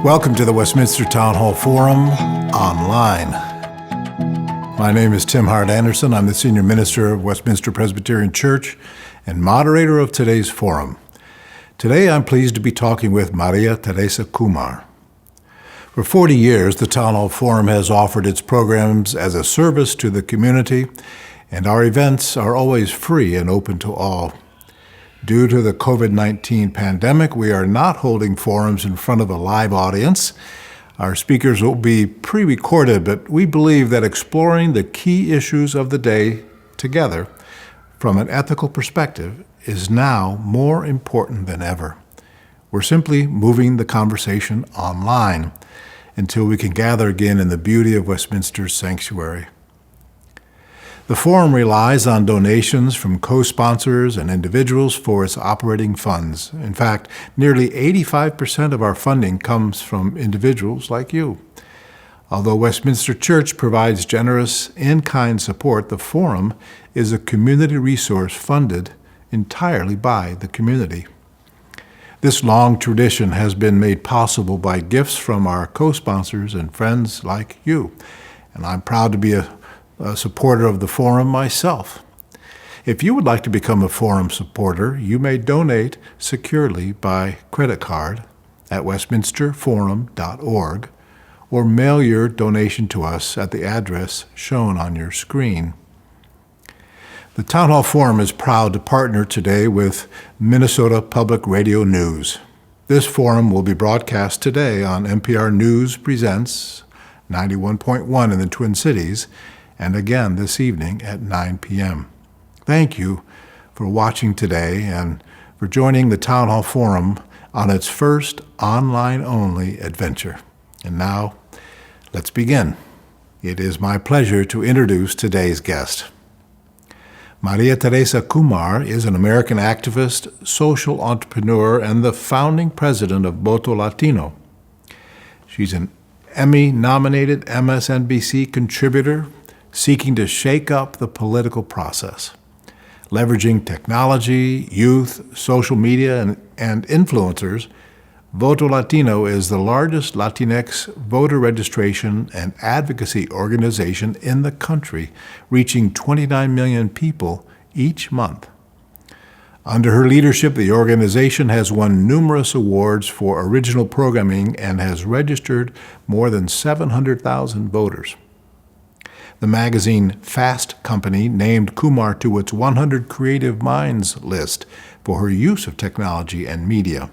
Welcome to the Westminster Town Hall Forum online. My name is Tim Hart Anderson. I'm the Senior Minister of Westminster Presbyterian Church and moderator of today's forum. Today I'm pleased to be talking with María Teresa Kumar. For 40 years, the Town Hall Forum has offered its programs as a service to the community, and our events are always free and open to all. Due to the COVID-19 pandemic, we are not holding forums in front of a live audience. Our speakers will be pre-recorded, but we believe that exploring the key issues of the day together from an ethical perspective is now more important than ever. We're simply moving the conversation online until we can gather again in the beauty of Westminster's sanctuary. The forum relies on donations from co-sponsors and individuals for its operating funds. In fact, nearly 85% of our funding comes from individuals like you. Although Westminster Church provides generous in-kind support, the forum is a community resource funded entirely by the community. This long tradition has been made possible by gifts from our co-sponsors and friends like you, and I'm proud to be a supporter of the forum myself. If you would like to become a forum supporter, you may donate securely by credit card at westminsterforum.org or mail your donation to us at the address shown on your screen. The Town Hall Forum is proud to partner today with Minnesota Public Radio News. This forum will be broadcast today on NPR News Presents 91.1 in the Twin Cities, and again this evening at 9 p.m. Thank you for watching today and for joining the Town Hall Forum on its first online-only adventure. And now, let's begin. It is my pleasure to introduce today's guest. María Teresa Kumar is an American activist, social entrepreneur, and the founding president of Voto Latino. She's an Emmy-nominated MSNBC contributor seeking to shake up the political process. Leveraging technology, youth, social media, and influencers, Voto Latino is the largest Latinx voter registration and advocacy organization in the country, reaching 29 million people each month. Under her leadership, the organization has won numerous awards for original programming and has registered more than 700,000 voters. The magazine Fast Company named Kumar to its 100 Creative Minds list for her use of technology and media.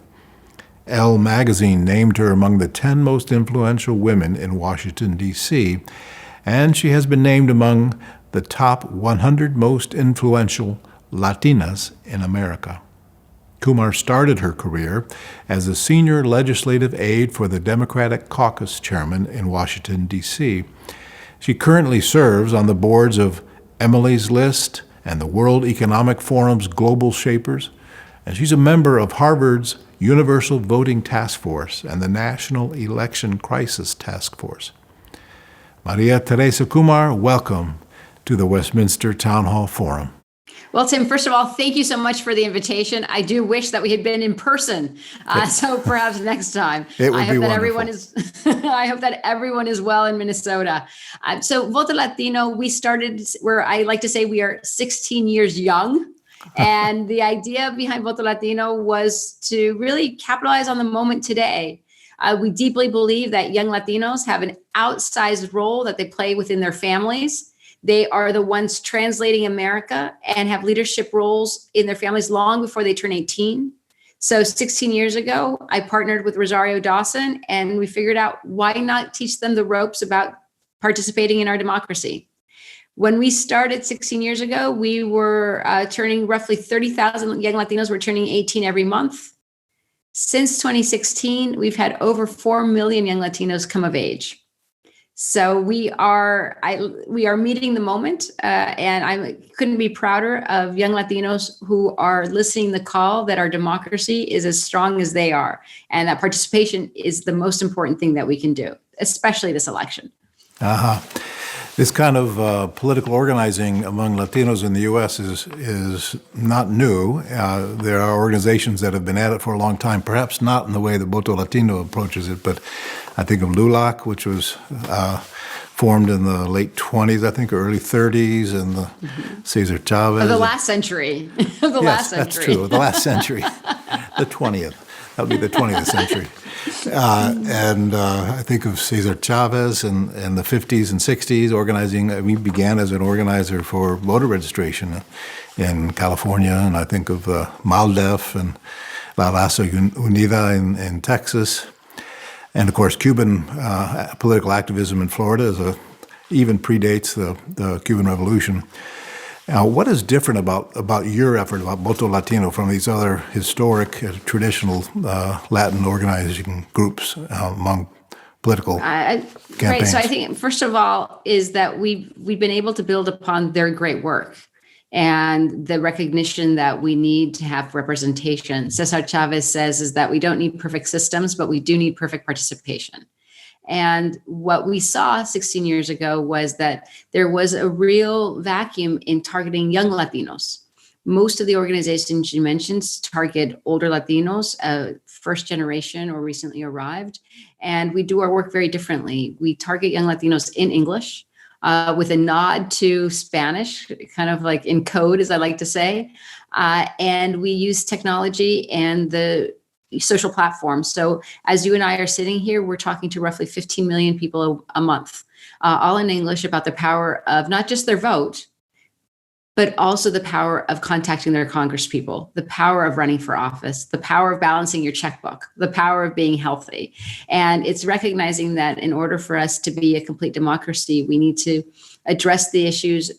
Elle magazine named her among the 10 most influential women in Washington, D.C., and she has been named among the top 100 most influential Latinas in America. Kumar started her career as a senior legislative aide for the Democratic Caucus chairman in Washington, D.C. She currently serves on the boards of Emily's List and the World Economic Forum's Global Shapers, and she's a member of Harvard's Universal Voting Task Force and the National Election Crisis Task Force. María Teresa Kumar, welcome to the Westminster Town Hall Forum. Well, Tim, first of all, thank you so much for the invitation. I do wish that we had been in person, so perhaps next time. It would be wonderful. I hope that everyone is well in Minnesota. So Voto Latino, we started where I like to say we are 16 years young. And the idea behind Voto Latino was to really capitalize on the moment today. We deeply believe that young Latinos have an outsized role that they play within their families. They are the ones translating America and have leadership roles in their families long before they turn 18. So 16 years ago, I partnered with Rosario Dawson, and we figured out why not teach them the ropes about participating in our democracy. When we started 16 years ago, we were turning roughly 30,000 young Latinos were turning 18 every month. Since 2016, we've had over 4 million young Latinos come of age. So we are meeting the moment, and I couldn't be prouder of young Latinos who are listening to the call that our democracy is as strong as they are, and that participation is the most important thing that we can do, especially this election. This kind of political organizing among Latinos in the U.S. is not new. There are organizations that have been at it for a long time, perhaps not in the way that Voto Latino approaches it, but I think of LULAC, which was formed in the late 20s, I think, or early 30s, and the Cesar Chavez. Of the last century. Yes, that's true. The last century. The 20th. That would be the 20th century. And I think of Cesar Chavez in the 50s and 60s organizing. We began as an organizer for voter registration in California, and I think of MALDEF and La Raza Unida in Texas. And of course, Cuban political activism in Florida even predates the Cuban Revolution. Now, what is different about your effort, about Voto Latino, from these other historic, traditional Latin organizing groups among political campaigns? Right. So I think, first of all, is that we've been able to build upon their great work and the recognition that we need to have representation. Cesar Chavez says is that we don't need perfect systems, but we do need perfect participation. And what we saw 16 years ago was that there was a real vacuum in targeting young Latinos. Most of the organizations you mentioned target older Latinos, first generation or recently arrived. And we do our work very differently. We target young Latinos in English with a nod to Spanish, kind of like in code, as I like to say. And we use technology and the social platforms. So as you and I are sitting here, we're talking to roughly 15 million people a month, all in English, about the power of not just their vote, but also the power of contacting their congresspeople, the power of running for office, the power of balancing your checkbook, the power of being healthy. And it's recognizing that in order for us to be a complete democracy, we need to address the issues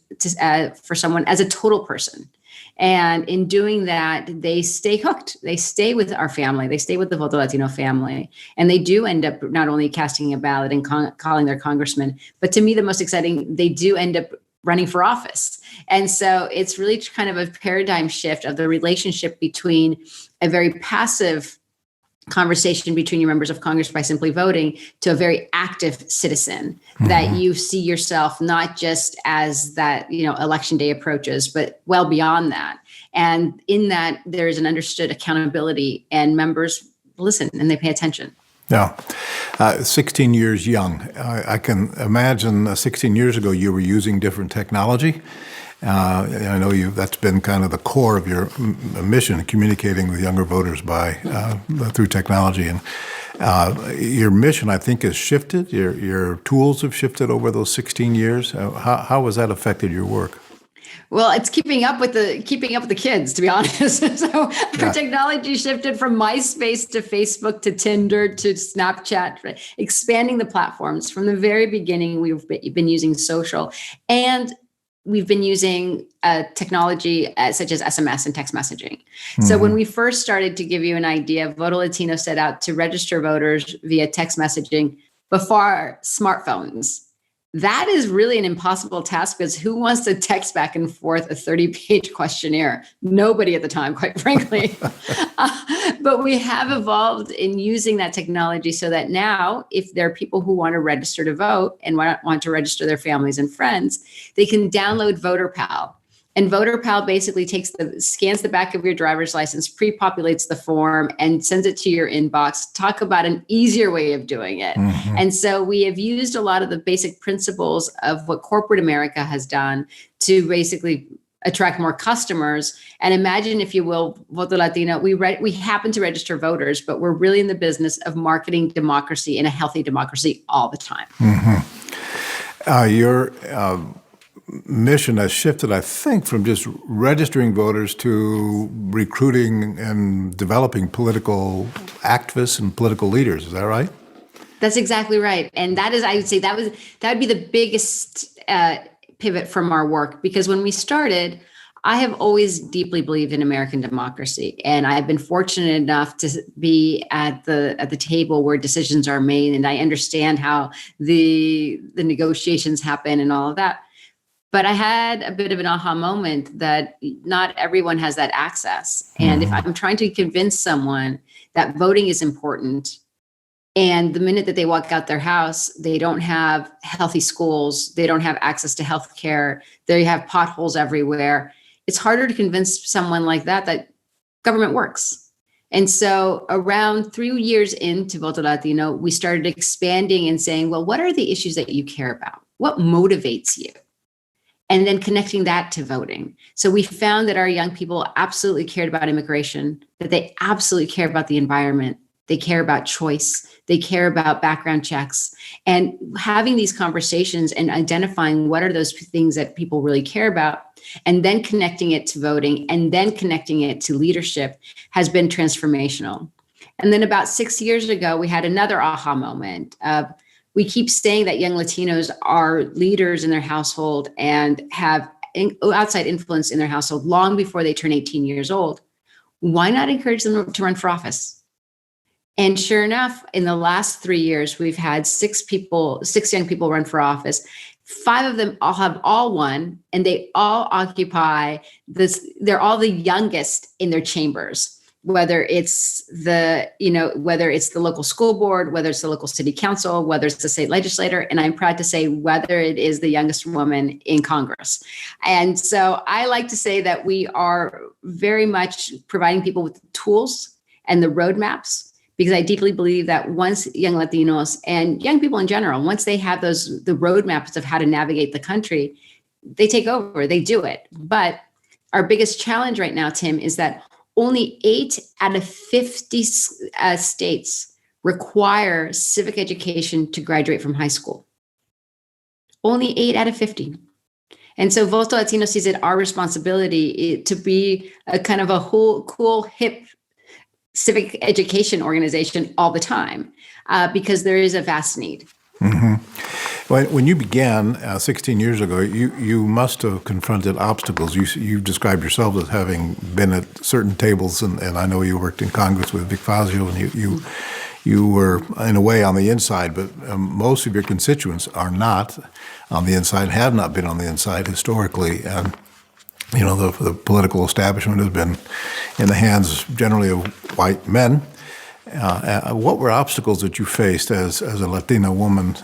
for someone as a total person. And in doing that, they stay hooked. They stay with our family. They stay with the Voto Latino family. And they do end up not only casting a ballot and calling their congressman, but to me, the most exciting, they do end up running for office. And so it's really kind of a paradigm shift of the relationship between a very passive conversation between your members of Congress by simply voting to a very active citizen, that you see yourself not just as that, election day approaches, but well beyond that. And in that, there is an understood accountability, and members listen and they pay attention. Yeah. 16 years young. I can imagine 16 years ago you were using different technology. I know that's been kind of the core of your mission, communicating with younger voters through technology. And your mission, I think, has shifted. Your tools have shifted over those 16 years. How has that affected your work? Well, it's keeping up with the kids, to be honest. So our technology shifted from MySpace to Facebook to Tinder to Snapchat, right? Expanding the platforms. From the very beginning, we've been using social, and we've been using technology such as SMS and text messaging. So when we first started, to give you an idea, Voto Latino set out to register voters via text messaging before smartphones. That is really an impossible task, because who wants to text back and forth a 30-page questionnaire? Nobody at the time, quite frankly. But we have evolved in using that technology so that now, if there are people who want to register to vote and want to register their families and friends, they can download VoterPal. And VoterPal basically scans the back of your driver's license, pre-populates the form, and sends it to your inbox. Talk about an easier way of doing it. And so we have used a lot of the basic principles of what corporate America has done to basically attract more customers. And imagine, if you will, Voto Latino, we happen to register voters, but we're really in the business of marketing democracy and a healthy democracy all the time. Your mission has shifted, I think, from just registering voters to recruiting and developing political activists and political leaders. Is that right? That's exactly right. And that is, I would say, that would be the biggest pivot from our work, because when we started, I have always deeply believed in American democracy, and I've been fortunate enough to be at the table where decisions are made, and I understand how the negotiations happen and all of that. But I had a bit of an aha moment that not everyone has that access. And if I'm trying to convince someone that voting is important, And the minute that they walk out their house, they don't have healthy schools. They don't have access to health care. They have potholes everywhere. It's harder to convince someone like that government works. And so around 3 years into Voto Latino, we started expanding and saying, well, what are the issues that you care about? What motivates you? And then connecting that to voting. So we found that our young people absolutely cared about immigration, that they absolutely care about the environment. They care about choice. They care about background checks. And having these conversations and identifying what are those things that people really care about, and then connecting it to voting, and then connecting it to leadership has been transformational. And then about 6 years ago, we had another aha moment. We keep saying that young Latinos are leaders in their household and have outside influence in their household long before they turn 18 years old. Why not encourage them to run for office? And sure enough, in the last 3 years, we've had six young people run for office. 5 of them all won, and they all occupy this. They're all the youngest in their chambers, whether it's the local school board, whether it's the local city council, whether it's the state legislator. And I'm proud to say whether it is the youngest woman in Congress. And so I like to say that we are very much providing people with the tools and the roadmaps, because I deeply believe that once young Latinos and young people in general, once they have the roadmaps of how to navigate the country, they take over, they do it. But our biggest challenge right now, Tim, is that only 8 out of 50 states require civic education to graduate from high school. Only 8 out of 50. And so Voto Latino sees it our responsibility to be a kind of a whole cool, hip civic education organization all the time, because there is a vast need. Mm-hmm. When you began 16 years ago, you must have confronted obstacles. You described yourself as having been at certain tables, and I know you worked in Congress with Vic Fazio, and you were in a way on the inside, but most of your constituents are not on the inside, have not been on the inside historically, and the political establishment has been in the hands generally of white men. What were obstacles that you faced as a Latina woman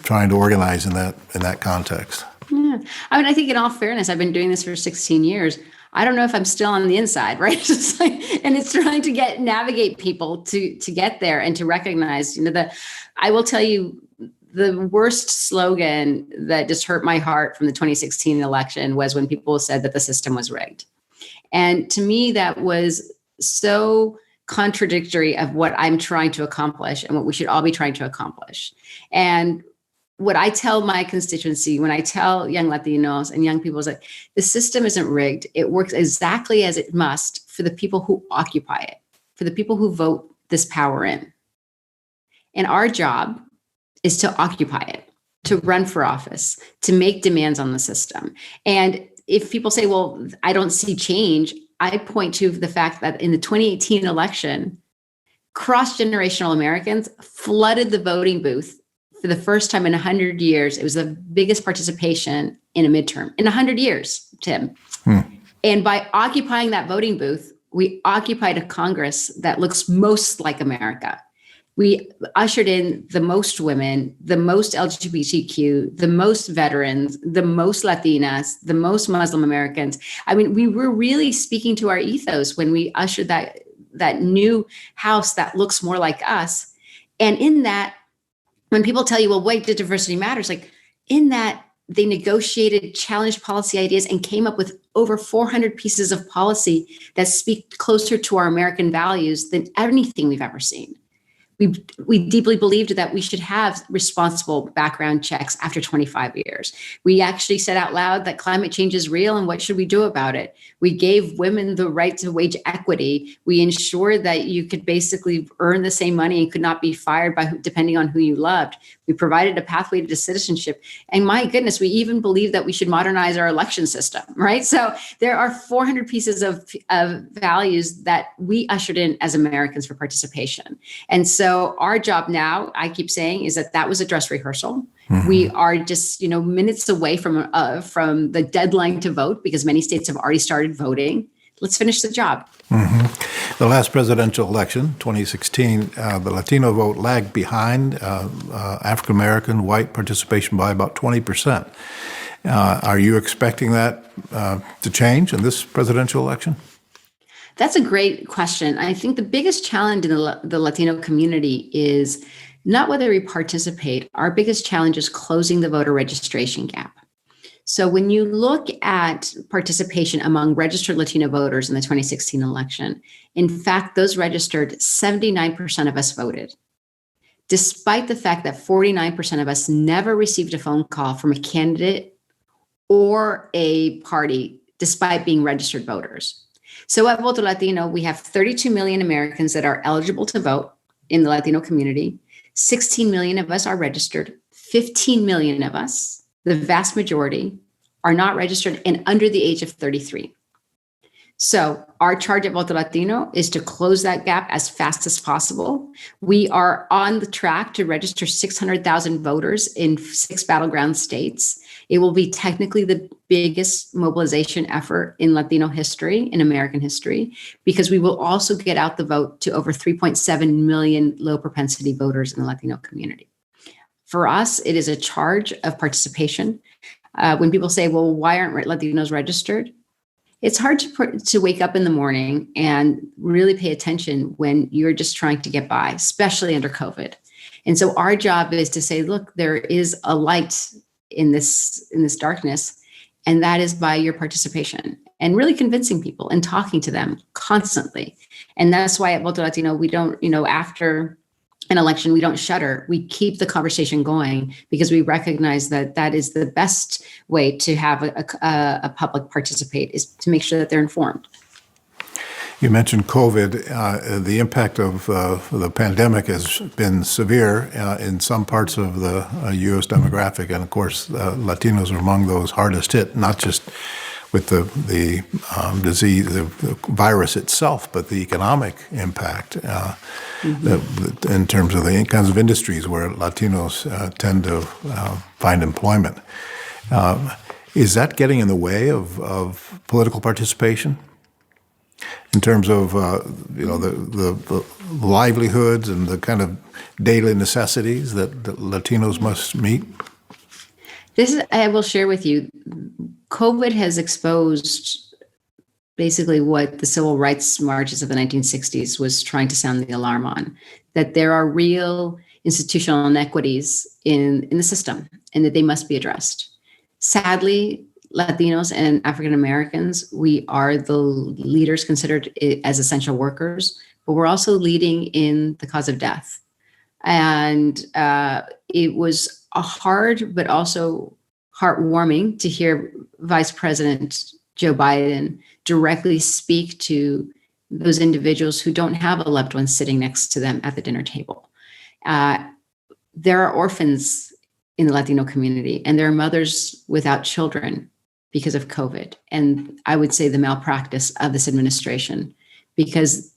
trying to organize in that context? Yeah. I think in all fairness, I've been doing this for 16 years. I don't know if I'm still on the inside, right? And it's trying to navigate people to get there and to recognize, I will tell you, the worst slogan that just hurt my heart from the 2016 election was when people said that the system was rigged. And to me, that was so contradictory of what I'm trying to accomplish and what we should all be trying to accomplish. And what I tell my constituency, when I tell young Latinos and young people, is that the system isn't rigged. It works exactly as it must for the people who occupy it, for the people who vote this power in. And our job is to occupy it, to run for office, to make demands on the system. And if people say, well, I don't see change, I point to the fact that in the 2018 election, cross-generational Americans flooded the voting booth for the first time in 100 years. It was the biggest participation in a midterm in 100 years, Tim. And by occupying that voting booth, we occupied a Congress that looks most like America. We ushered in the most women, the most LGBTQ, the most veterans, the most Latinas, the most Muslim Americans. I mean, we were really speaking to our ethos when we ushered that new house that looks more like us. And in that, when people tell you, well, wait, the diversity matters, like in that, they negotiated, challenged policy ideas, and came up with over 400 pieces of policy that speak closer to our American values than anything we've ever seen. We deeply believed that we should have responsible background checks after 25 years. We actually said out loud that climate change is real and what should we do about it? We gave women the right to wage equity. We ensured that you could basically earn the same money and could not be fired depending on who you loved. We provided a pathway to citizenship. And my goodness, we even believe that we should modernize our election system, right? So there are 400 pieces of values that we ushered in as Americans for participation. And so our job now, I keep saying, is that was a dress rehearsal. Mm-hmm. We are just, minutes away from the deadline to vote because many states have already started voting. let's finish the job. The last presidential election, 2016, the Latino vote lagged behind African American white participation by about 20%. Are you expecting that to change in this presidential election? That's a great question. I think the biggest challenge in the Latino community is not whether we participate. Our biggest challenge is closing the voter registration gap. So when you look at participation among registered Latino voters in the 2016 election, in fact, those registered, 79% of us voted, despite the fact that 49% of us never received a phone call from a candidate or a party, despite being registered voters. So at Voto Latino, we have 32 million Americans that are eligible to vote in the Latino community. 16 million of us are registered. 15 million of us, the vast majority, are not registered and under the age of 33. So our charge at Voto Latino is to close that gap as fast as possible. We are on the track to register 600,000 voters in 6 battleground states. It will be technically the biggest mobilization effort in Latino history, in American history, because we will also get out the vote to over 3.7 million low propensity voters in the Latino community. For us, it is a charge of participation. When people say, well, why aren't Latinos registered? It's hard to wake up in the morning and really pay attention when you're just trying to get by, especially under COVID. And so our job is to say, look, there is a light in this darkness, and that is by your participation and really convincing people and talking to them constantly. And that's why at Voto Latino, we don't, after an election, we don't shudder. We keep the conversation going because we recognize that that is the best way to have a public participate, is to make sure that they're informed. You mentioned COVID. The impact of the pandemic has been severe in some parts of the U.S. demographic, and of course, Latinos are among those hardest hit, not just with the disease, the virus itself, but the economic impact in terms of the kinds of industries where Latinos tend to find employment. Is that getting in the way of political participation in terms of the livelihoods and the kind of daily necessities that Latinos must meet? I will share with you, COVID has exposed basically what the civil rights marches of the 1960s was trying to sound the alarm on, that there are real institutional inequities in the system and that they must be addressed. Sadly, Latinos and African Americans, we are the leaders considered as essential workers, but we're also leading in the cause of death. And it was a hard, but also heartwarming to hear Vice President Joe Biden directly speak to those individuals who don't have a loved one sitting next to them at the dinner table. There are orphans in the Latino community, and there are mothers without children because of COVID. And I would say the malpractice of this administration, because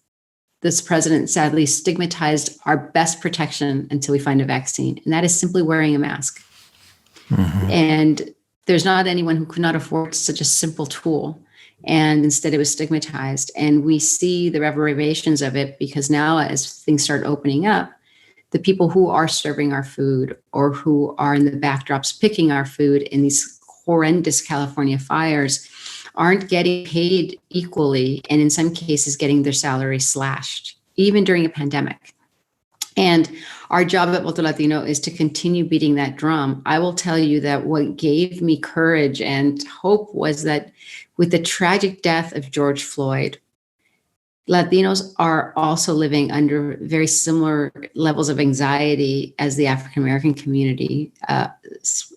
this president sadly stigmatized our best protection until we find a vaccine, and that is simply wearing a mask. Mm-hmm. And there's not anyone who could not afford such a simple tool. And instead it was stigmatized. And we see the reverberations of it because now as things start opening up, the people who are serving our food or who are in the backdrops picking our food in these horrendous California fires aren't getting paid equally, and in some cases getting their salary slashed, even during a pandemic. And our job at Voto Latino is to continue beating that drum. I will tell you that what gave me courage and hope was that with the tragic death of George Floyd, Latinos are also living under very similar levels of anxiety as the African American community,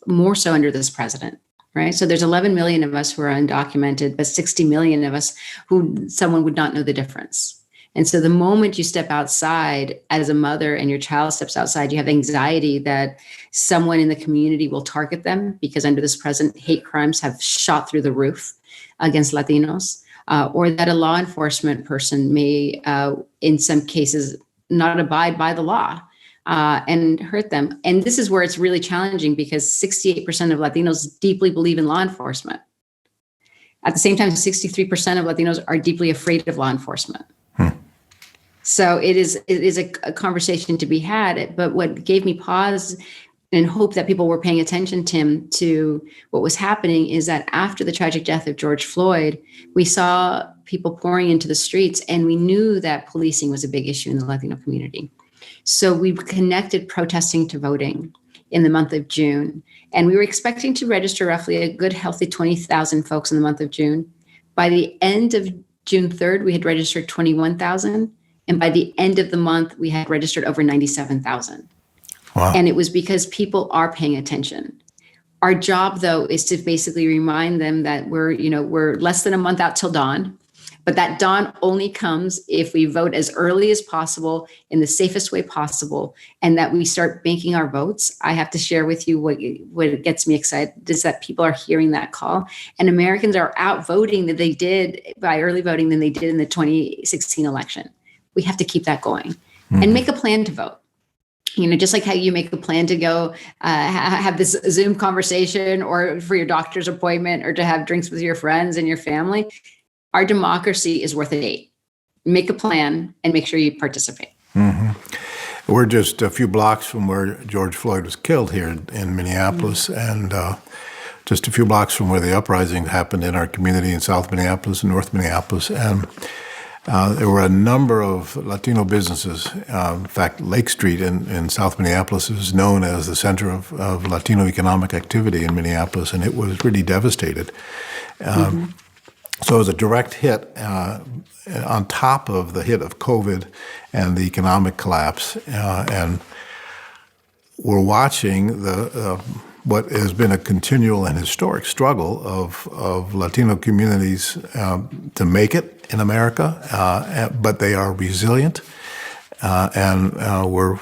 more so under this president. Right. So there's 11 million of us who are undocumented, but 60 million of us who someone would not know the difference. And so the moment you step outside as a mother and your child steps outside, you have anxiety that someone in the community will target them because under this president, hate crimes have shot through the roof against Latinos, or that a law enforcement person may, in some cases, not abide by the law. And hurt them. And this is where it's really challenging because 68% of Latinos deeply believe in law enforcement. At the same time, 63% of Latinos are deeply afraid of law enforcement. So it is a conversation to be had. But what gave me pause and hope that people were paying attention, Tim, to what was happening is that after the tragic death of George Floyd, we saw people pouring into the streets, and we knew that policing was a big issue in the Latino community. So we connected protesting to voting in the month of June. And we were expecting to register roughly a good, healthy 20,000 folks in the month of June. By the end of June 3rd, we had registered 21,000. And by the end of the month, we had registered over 97,000. Wow. And it was because people are paying attention. Our job, though, is to basically remind them that we're less than a month out till dawn. But that dawn only comes if we vote as early as possible in the safest way possible, and that we start banking our votes. I have to share with you what gets me excited is that people are hearing that call, and Americans are out voting than they did by early voting than they did in the 2016 election. We have to keep that going and make a plan to vote. Just like how you make a plan to go have this Zoom conversation or for your doctor's appointment or to have drinks with your friends and your family. Our democracy is worth a date. Make a plan and make sure you participate. We're just a few blocks from where George Floyd was killed here in Minneapolis, and just a few blocks from where the uprising happened in our community in South Minneapolis and North Minneapolis. And there were a number of Latino businesses. In fact, Lake Street in South Minneapolis is known as the center of Latino economic activity in Minneapolis, and it was really devastated. So it was a direct hit on top of the hit of COVID and the economic collapse. And we're watching what has been a continual and historic struggle of Latino communities to make it in America, but they are resilient, and we're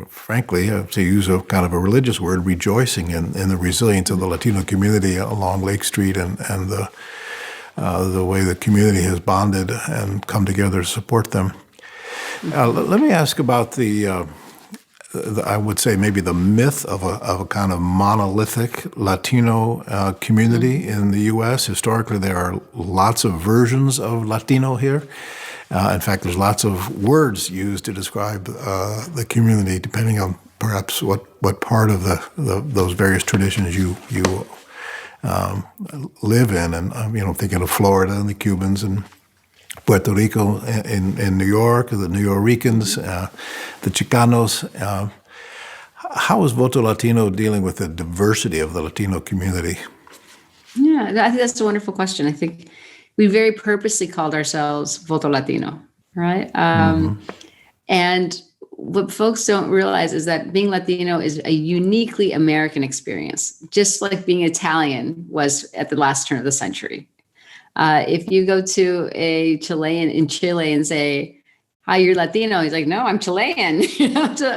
frankly, to use a kind of a religious word, rejoicing in the resilience of the Latino community along Lake Street and the way the community has bonded and come together to support them. Let me ask about the I would say maybe the myth of a kind of monolithic Latino community in the U.S. Historically, there are lots of versions of Latino here. In fact, there's lots of words used to describe the community, depending on perhaps what part of those various traditions you live in. And I'm thinking of Florida and the Cubans, and Puerto Rico in New York, the Nuyorican, the Chicanos. How is Voto Latino dealing with the diversity of the Latino community? Yeah, I think that's a wonderful question. I think we very purposely called ourselves Voto Latino, right? And what folks don't realize is that being Latino is a uniquely American experience, just like being Italian was at the last turn of the century. If you go to a Chilean in Chile and say, "Hi, you're Latino," he's like, "No, I'm Chilean."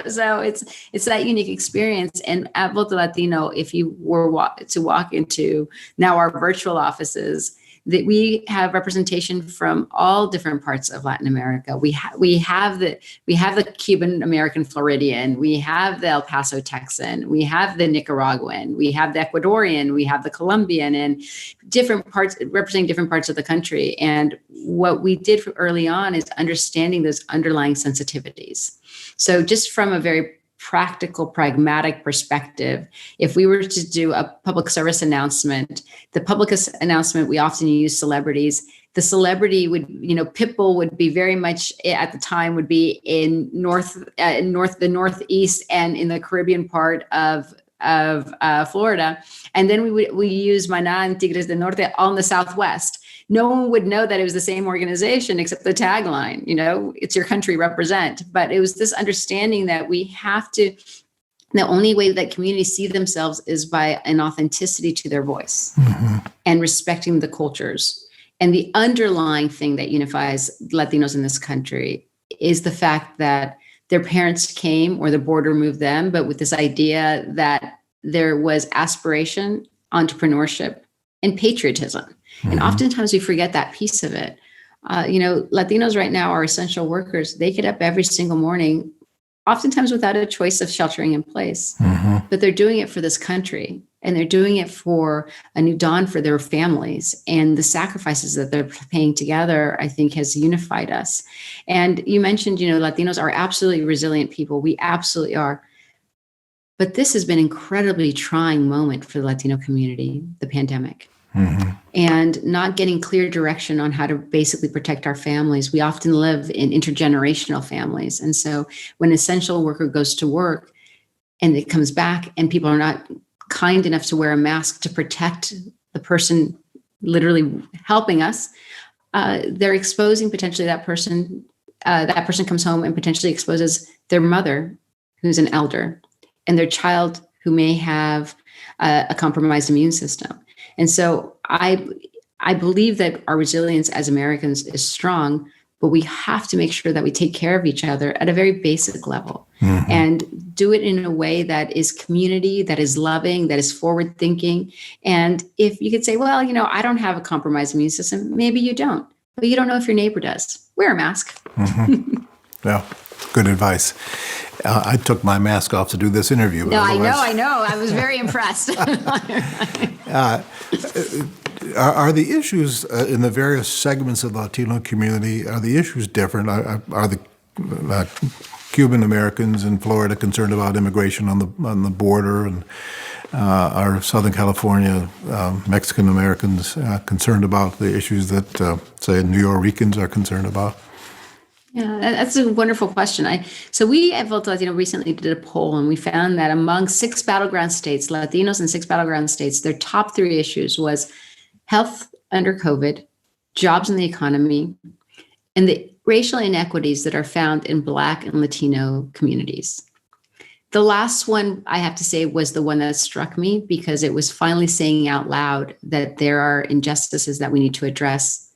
So it's that unique experience. And at Voto Latino, if you were to walk into now our virtual offices, that we have representation from all different parts of Latin America. We have the Cuban American Floridian, we have the El Paso Texan, we have the Nicaraguan, we have the Ecuadorian, we have the Colombian, and different parts representing different parts of the country. And what we did early on is understanding those underlying sensitivities. So just from a very practical, pragmatic perspective, if we were to do a public service announcement, the public announcement, we often use celebrities. The celebrity would, Pitbull would be very much at the time would be in the Northeast and in the Caribbean part of Florida. And then we use Maná and Tigres del Norte on the Southwest. No one would know that it was the same organization except the tagline, it's your country, represent. But it was this understanding that we have to, the only way that communities see themselves is by an authenticity to their voice and respecting the cultures. And the underlying thing that unifies Latinos in this country is the fact that their parents came or the border moved them, but with this idea that there was aspiration, entrepreneurship, and patriotism. And oftentimes we forget that piece of it. Latinos right now are essential workers. They get up every single morning, oftentimes without a choice of sheltering in place, but they're doing it for this country. And they're doing it for a new dawn for their families. And the sacrifices that they're paying together, I think, has unified us. And you mentioned, Latinos are absolutely resilient people. We absolutely are. But this has been an incredibly trying moment for the Latino community, the pandemic. Mm-hmm. And not getting clear direction on how to basically protect our families. We often live in intergenerational families. And so when an essential worker goes to work and it comes back and people are not kind enough to wear a mask to protect the person literally helping us, they're exposing potentially that person. That person comes home and potentially exposes their mother, who's an elder, and their child who may have a compromised immune system. And so I believe that our resilience as Americans is strong, but we have to make sure that we take care of each other at a very basic level, mm-hmm. and do it in a way that is community, that is loving, that is forward thinking. And if you could say, well, I don't have a compromised immune system, maybe you don't, but you don't know if your neighbor does. Wear a mask. Mm-hmm. Yeah, good advice. I took my mask off to do this interview. No, I know. I was very impressed. Are the issues in the various segments of the Latino community, are the issues different? Are the Cuban Americans in Florida concerned about immigration on the border, and are Southern California Mexican Americans concerned about the issues that, say, New Yorkers are concerned about? Yeah, that's a wonderful question. So we at Voto Latino recently did a poll, and we found that among 6 battleground states, Latinos in 6 battleground states, their top 3 issues was health under COVID, jobs in the economy, and the racial inequities that are found in Black and Latino communities. The last one, I have to say, was the one that struck me because it was finally saying out loud that there are injustices that we need to address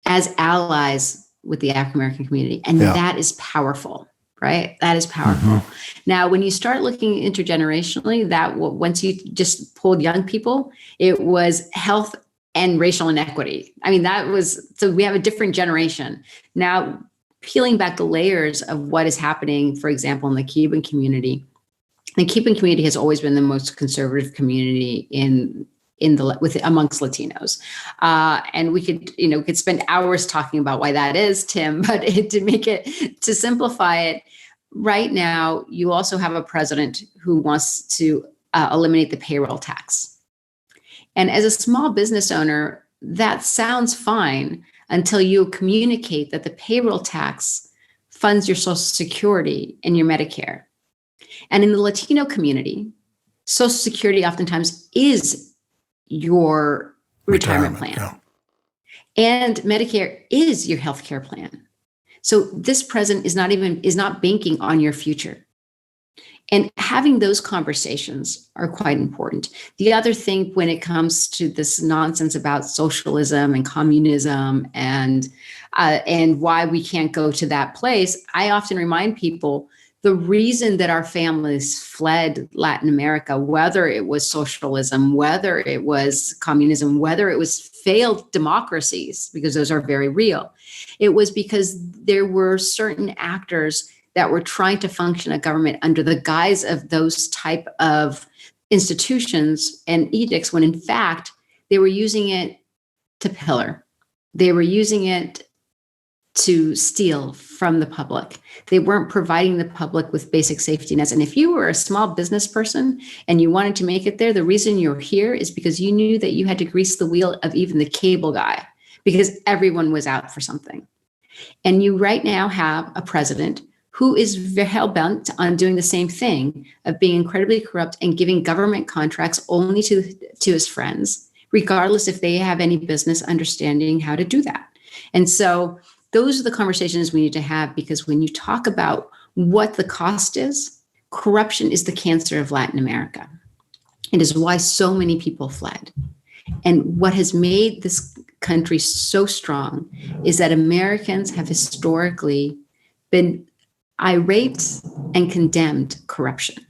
as allies with the African-American community. And that is powerful, right? That is powerful. Mm-hmm. Now, when you start looking intergenerationally, once you just pulled young people, it was health and racial inequity. I mean, so we have a different generation. Now, peeling back the layers of what is happening, for example, in the Cuban community. The Cuban community has always been the most conservative community amongst Latinos, and we could spend hours talking about why that is, Tim. But to simplify it, right now you also have a president who wants to eliminate the payroll tax, and as a small business owner, that sounds fine until you communicate that the payroll tax funds your Social Security and your Medicare, and in the Latino community, Social Security oftentimes is your retirement plan. Yeah. And Medicare is your healthcare plan. So this president is not banking on your future. And having those conversations are quite important. The other thing when it comes to this nonsense about socialism and communism and why we can't go to that place, I often remind people the reason that our families fled Latin America, whether it was socialism, whether it was communism, whether it was failed democracies, because those are very real, it was because there were certain actors that were trying to function a government under the guise of those type of institutions and edicts, when in fact, they were using it to pillar. They were using it to steal from the public. They weren't providing the public with basic safety nets. And if you were a small business person and you wanted to make it there, the reason you're here is because you knew that you had to grease the wheel of even the cable guy because everyone was out for something. And you right now have a president who is hell-bent on doing the same thing, of being incredibly corrupt and giving government contracts only to his friends, regardless if they have any business understanding how to do that. And so those are the conversations we need to have, because when you talk about what the cost is, corruption is the cancer of Latin America. It is why so many people fled. And what has made this country so strong is that Americans have historically been irate and condemned corruption.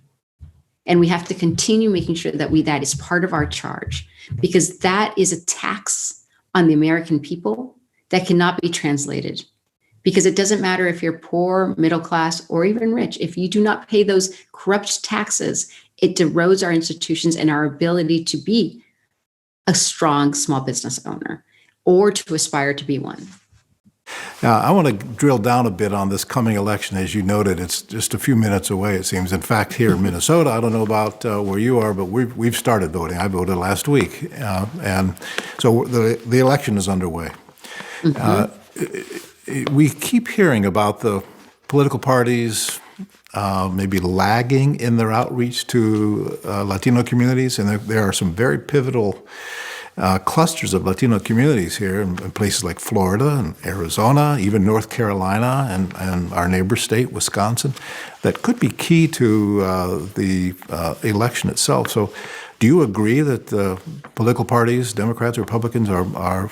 And we have to continue making sure that that is part of our charge, because that is a tax on the American people that cannot be translated. Because it doesn't matter if you're poor, middle class, or even rich. If you do not pay those corrupt taxes, it erodes our institutions and our ability to be a strong small business owner or to aspire to be one. Now, I want to drill down a bit on this coming election. As you noted, it's just a few minutes away, it seems. In fact, here in Minnesota, I don't know about where you are, but we've started voting. I voted last week. And so the election is underway. We keep hearing about the political parties maybe lagging in their outreach to Latino communities, and there are some very pivotal clusters of Latino communities here in places like Florida and Arizona, even North Carolina, and our neighbor state, Wisconsin, that could be key to the election itself. So do you agree that the political parties, Democrats, Republicans, are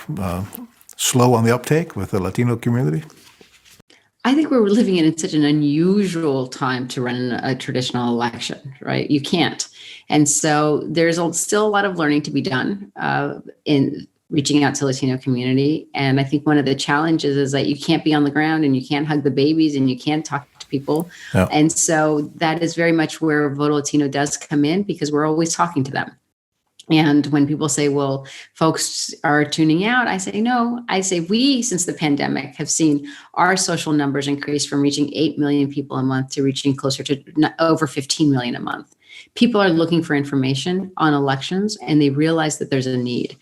slow on the uptake with the Latino community? I think we're living in such an unusual time to run a traditional election, right? You can't. And so there's still a lot of learning to be done in reaching out to Latino community. And I think one of the challenges is that you can't be on the ground and you can't hug the babies and you can't talk to people. Yeah. And so that is very much where Voto Latino does come in, because we're always talking to them. And when people say, well, folks are tuning out, I say, no. I say we, since the pandemic, have seen our social numbers increase from reaching 8 million people a month to reaching closer to over 15 million a month. People are looking for information on elections, and they realize that there's a need.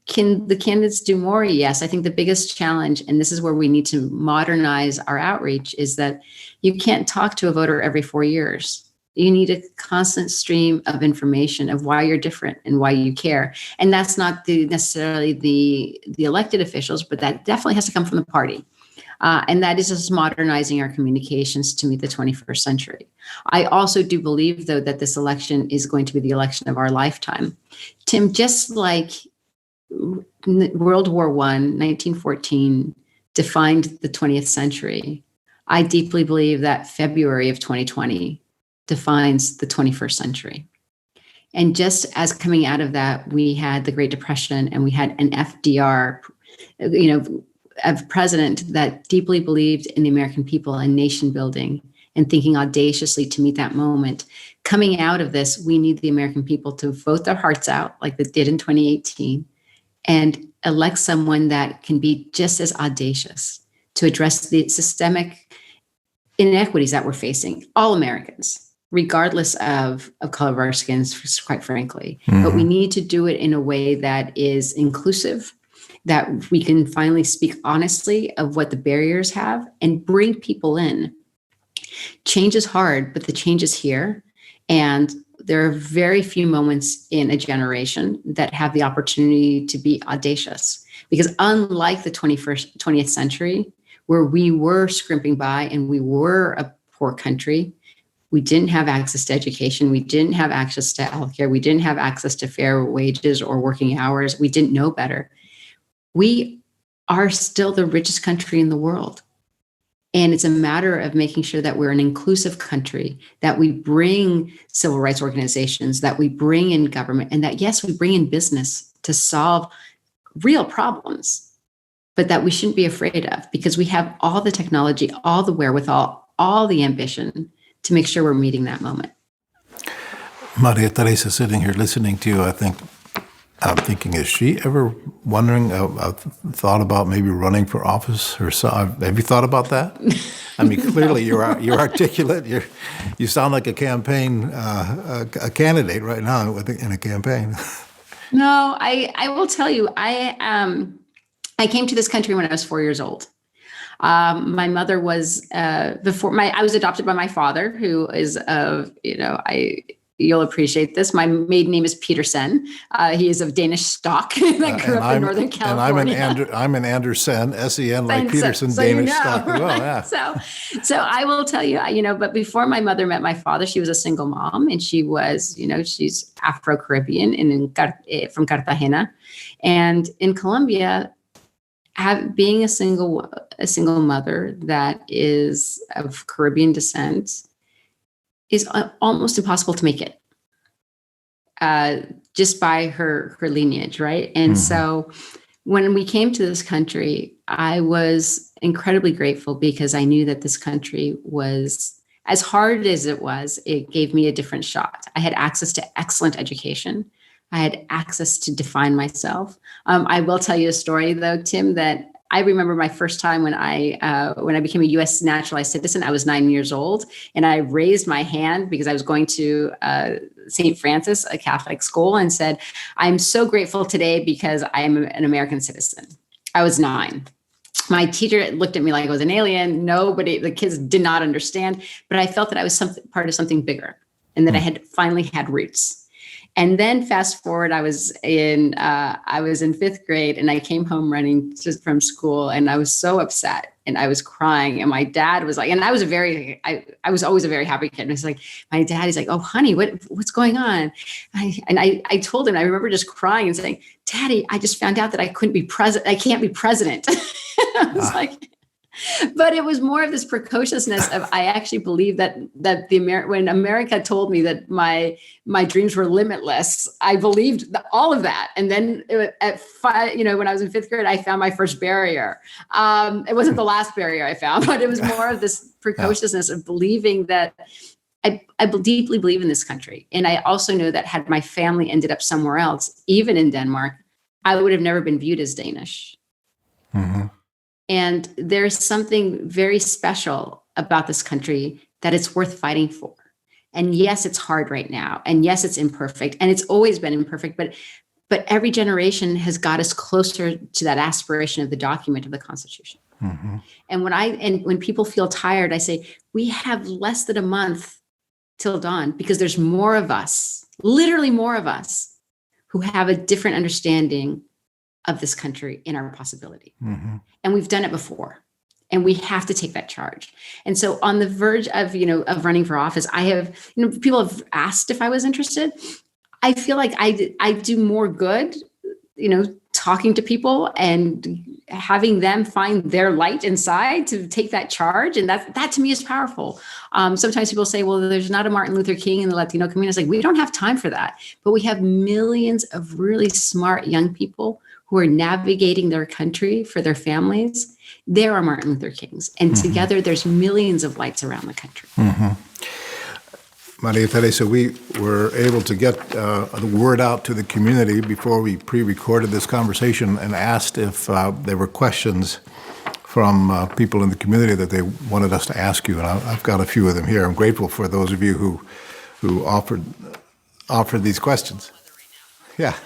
Can the candidates do more? Yes. I think the biggest challenge, and this is where we need to modernize our outreach, is that you can't talk to a voter every 4 years. You need a constant stream of information of why you're different and why you care. And that's not necessarily the elected officials, but that definitely has to come from the party. And that is just modernizing our communications to meet the 21st century. I also do believe, though, that this election is going to be the election of our lifetime. Tim, just like World War I, 1914, defined the 20th century, I deeply believe that February of 2020 defines the 21st century. And just as coming out of that, we had the Great Depression and we had an FDR, a president that deeply believed in the American people and nation building and thinking audaciously to meet that moment. Coming out of this, we need the American people to vote their hearts out like they did in 2018 and elect someone that can be just as audacious to address the systemic inequities that we're facing, all Americans, regardless of color of our skins, quite frankly. Mm-hmm. But we need to do it in a way that is inclusive, that we can finally speak honestly of what the barriers have and bring people in. Change is hard, but the change is here. And there are very few moments in a generation that have the opportunity to be audacious. Because unlike the 20th century, where we were scrimping by and we were a poor country, we didn't have access to education. We didn't have access to healthcare. We didn't have access to fair wages or working hours. We didn't know better. We are still the richest country in the world. And it's a matter of making sure that we're an inclusive country, that we bring civil rights organizations, that we bring in government, and that, yes, we bring in business to solve real problems, but that we shouldn't be afraid of, because we have all the technology, all the wherewithal, all the ambition to make sure we're meeting that moment. Maria Teresa, sitting here listening to you, I'm thinking, is she ever wondering, thought about maybe running for office herself? Have you thought about that? I mean, clearly you're articulate. You sound like a campaign, a candidate right now in a campaign. No, I will tell you, I came to this country when I was 4 years old. My mother was I was adopted by my father, who is you'll appreciate this. My maiden name is Petersen. He is of Danish stock. I grew up in Northern California. And I'm an Andersen, S-E-N, like Peterson, so Danish stock. Right? Well, yeah. So I will tell you, but before my mother met my father, she was a single mom, and she was, she's Afro-Caribbean and from Cartagena, and in Colombia, being a single mother that is of Caribbean descent is almost impossible to make it, just by her lineage, right? And so When we came to this country, I was incredibly grateful because I knew that this country was, as hard as it gave me a different shot. I had access to excellent education. I had access to define myself. I will tell you a story, though, Tim, that I remember my first time when I became a U.S. naturalized citizen. I was 9 years old, and I raised my hand because I was going to St. Francis, a Catholic school, and said, "I'm so grateful today because I am an American citizen." I was 9. My teacher looked at me like I was an alien. The kids did not understand, but I felt that I was part of something bigger, and that I had finally had roots. And then fast forward, I was in 5th grade, and I came home running just from school, and I was so upset, and I was crying. And my dad was like, and I was always a very happy kid. And he's like, my dad, he's like, "Oh, honey, what's going on?" I told him, I remember just crying and saying, "Daddy, I just found out that I couldn't be president. I can't be president." I was like, but it was more of this precociousness of, I actually believe that when America told me that my dreams were limitless, I believed all of that. And then at 5, when I was in 5th grade, I found my first barrier. It wasn't the last barrier I found, but it was more of this precociousness of believing that I deeply believe in this country. And I also know that had my family ended up somewhere else, even in Denmark, I would have never been viewed as Danish. Mm-hmm. And there's something very special about this country that it's worth fighting for. And yes, it's hard right now. And yes, it's imperfect. And it's always been imperfect. But every generation has got us closer to that aspiration of the document of the Constitution. Mm-hmm. And when people feel tired, I say, we have less than a month till dawn, because there's more of us, literally more of us, who have a different understanding of this country in our possibility. Mm-hmm. And we've done it before, and we have to take that charge. And so on the verge of, of running for office, I have, people have asked if I was interested. I feel like I do more good, talking to people and having them find their light inside to take that charge. And that to me is powerful. Sometimes people say, well, there's not a Martin Luther King in the Latino community. It's like, we don't have time for that. But we have millions of really smart young people who are navigating their country for their families. There are Martin Luther Kings. And mm-hmm. together there's millions of lights around the country. Mm-hmm. Maria Teresa, we were able to get the word out to the community before we pre-recorded this conversation and asked if there were questions from people in the community that they wanted us to ask you. And I've got a few of them here. I'm grateful for those of you who offered these questions. Yeah.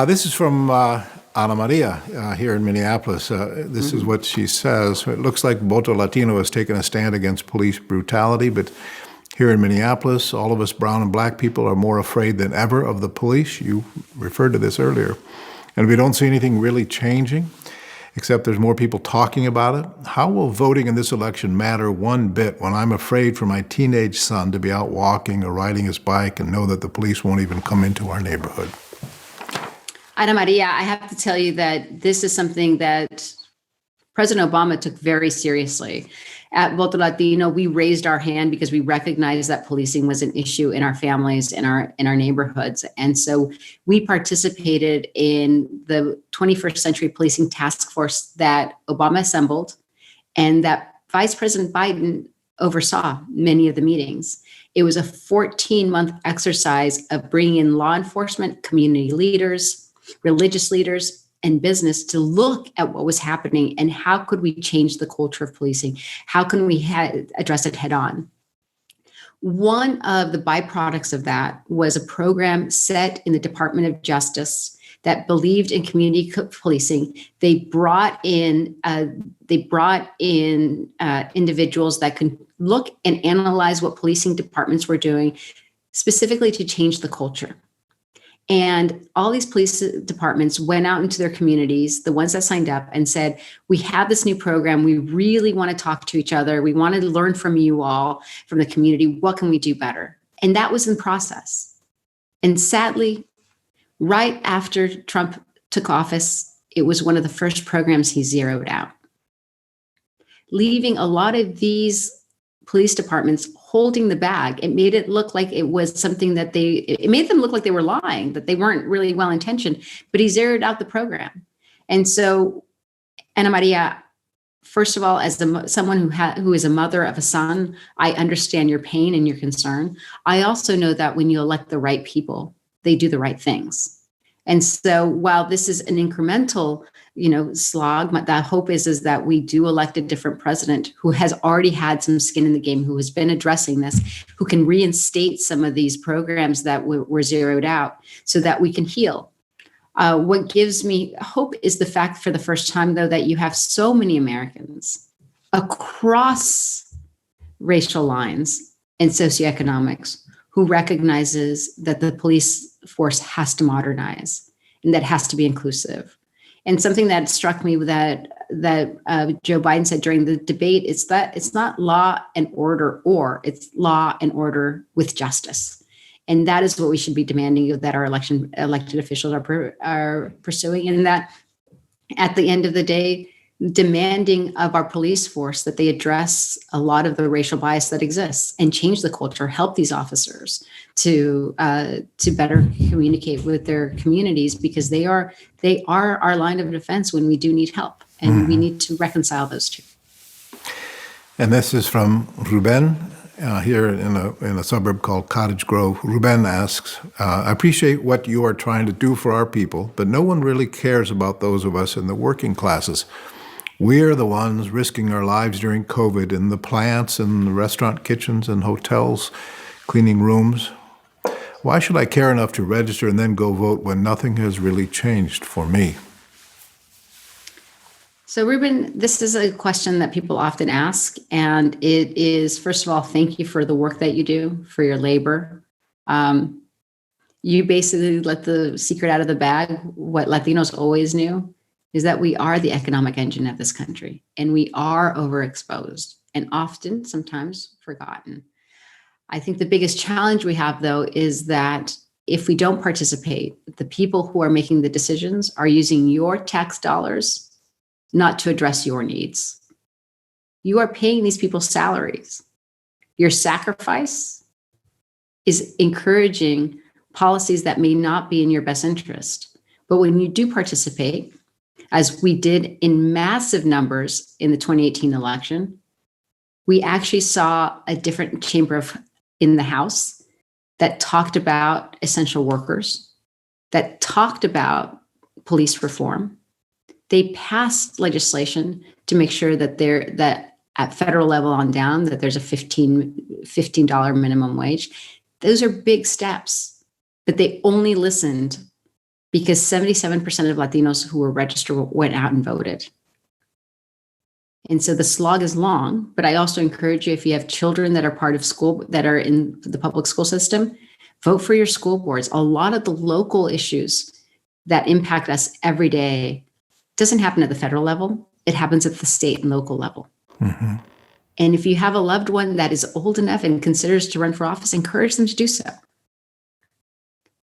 This is from Ana Maria here in Minneapolis. This mm-hmm. is what she says. It looks like Voto Latino has taken a stand against police brutality, but here in Minneapolis, all of us brown and black people are more afraid than ever of the police. You referred to this earlier. And we don't see anything really changing, except there's more people talking about it. How will voting in this election matter one bit when I'm afraid for my teenage son to be out walking or riding his bike and know that the police won't even come into our neighborhood? Ana Maria, I have to tell you that this is something that President Obama took very seriously. At Voto Latino, we raised our hand because we recognized that policing was an issue in our families, in our neighborhoods. And so we participated in the 21st Century Policing Task Force that Obama assembled, and that Vice President Biden oversaw many of the meetings. It was a 14-month exercise of bringing in law enforcement, community leaders, religious leaders, and business to look at what was happening and how could we change the culture of policing? How can we address it head on? One of the byproducts of that was a program set in the Department of Justice that believed in community policing. They brought in individuals that could look and analyze what policing departments were doing, specifically to change the culture. And all these police departments went out into their communities, the ones that signed up, and said, we have this new program. We really want to talk to each other. We want to learn from you all, from the community. What can we do better? And that was in process. And sadly, right after Trump took office, it was one of the first programs he zeroed out, leaving a lot of these police departments holding the bag. It made it look like it was something that it made them look like they were lying, that they weren't really well-intentioned, but he zeroed out the program. And so, Ana Maria, first of all, as someone who is a mother of a son, I understand your pain and your concern. I also know that when you elect the right people, they do the right things. And so while this is an incremental, slog, the hope is that we do elect a different president who has already had some skin in the game, who has been addressing this, who can reinstate some of these programs that were zeroed out so that we can heal. What gives me hope is the fact for the first time, though, that you have so many Americans across racial lines and socioeconomics who recognizes that the police force has to modernize and that has to be inclusive. And something that struck me that Joe Biden said during the debate is that it's not law and order, it's law and order with justice. And that is what we should be demanding that our elected officials are pursuing. And that at the end of the day, demanding of our police force that they address a lot of the racial bias that exists and change the culture, help these officers to better communicate with their communities, because they are our line of defense when we do need help, and we need to reconcile those two. And this is from Ruben here in a suburb called Cottage Grove. Ruben asks, I appreciate what you are trying to do for our people, but no one really cares about those of us in the working classes. We're the ones risking our lives during COVID in the plants and the restaurant kitchens and hotels, cleaning rooms. Why should I care enough to register and then go vote when nothing has really changed for me? So, Ruben, this is a question that people often ask. And it is, first of all, thank you for the work that you do, for your labor. You basically let the secret out of the bag. What Latinos always knew is that we are the economic engine of this country, and we are overexposed and often, sometimes, forgotten. I think the biggest challenge we have, though, is that if we don't participate, the people who are making the decisions are using your tax dollars not to address your needs. You are paying these people's salaries. Your sacrifice is encouraging policies that may not be in your best interest. But when you do participate, as we did in massive numbers in the 2018 election, we actually saw a different chamber in the House that talked about essential workers, that talked about police reform. They passed legislation to make sure that at federal level on down, that there's a $15 minimum wage. Those are big steps, but they only listened because 77% of Latinos who were registered went out and voted. And so the slog is long, but I also encourage you, if you have children that are part of school, that are in the public school system, vote for your school boards. A lot of the local issues that impact us every day doesn't happen at the federal level. It happens at the state and local level. Mm-hmm. And if you have a loved one that is old enough and considers to run for office, encourage them to do so.